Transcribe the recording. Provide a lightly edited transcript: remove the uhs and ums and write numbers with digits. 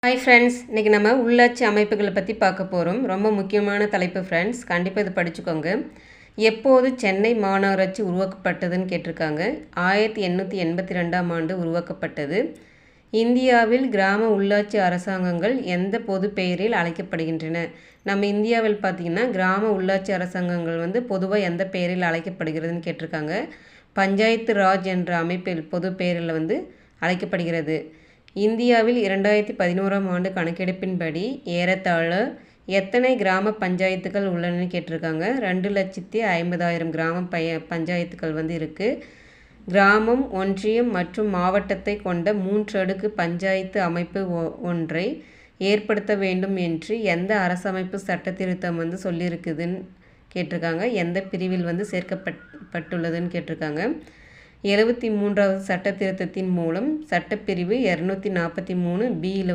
Hi friends, இன்றைக்கி நம்ம உள்ளாட்சி அமைப்புகளை பற்றி பார்க்க போகிறோம். ரொம்ப முக்கியமான தலைப்பு ஃப்ரெண்ட்ஸ், கண்டிப்பாக இதை படிச்சுக்கோங்க. எப்போது சென்னை மாநகராட்சி உருவாக்கப்பட்டதுன்னு கேட்டிருக்காங்க. 1882ஆம் ஆண்டு உருவாக்கப்பட்டது. இந்தியாவில் கிராம உள்ளாட்சி அரசாங்கங்கள் எந்த பொது பெயரில் அழைக்கப்படுகின்றன? நம்ம இந்தியாவில் பார்த்திங்கன்னா கிராம உள்ளாட்சி அரசாங்கங்கள் பொதுவாக எந்த பெயரில் அழைக்கப்படுகிறதுன்னு கேட்டிருக்காங்க. பஞ்சாயத்து ராஜ் என்ற அமைப்பில் பொது பெயரில் அழைக்கப்படுகிறது. இந்தியாவில் 2011ஆம் ஆண்டு கணக்கெடுப்பின்படி ஏறத்தாழ எத்தனை கிராம பஞ்சாயத்துகள் உள்ளனன்னு கேட்டிருக்காங்க. 2,50,000 கிராம பஞ்சாயத்துகள் இருக்குது. கிராமம், ஒன்றியம் மற்றும் மாவட்டத்தை கொண்ட 3 அடுக்கு பஞ்சாயத்து அமைப்பு ஒன்றை ஏற்படுத்த வேண்டும் என்று எந்த அரசமைப்பு சட்ட திருத்தம் சொல்லியிருக்குதுன்னு கேட்டிருக்காங்க. எந்த பிரிவில் சேர்க்கப்பட்டுள்ளதுன்னு கேட்டிருக்காங்க. 73வது சட்ட திருத்தத்தின் மூலம் சட்டப்பிரிவு 243 பியில்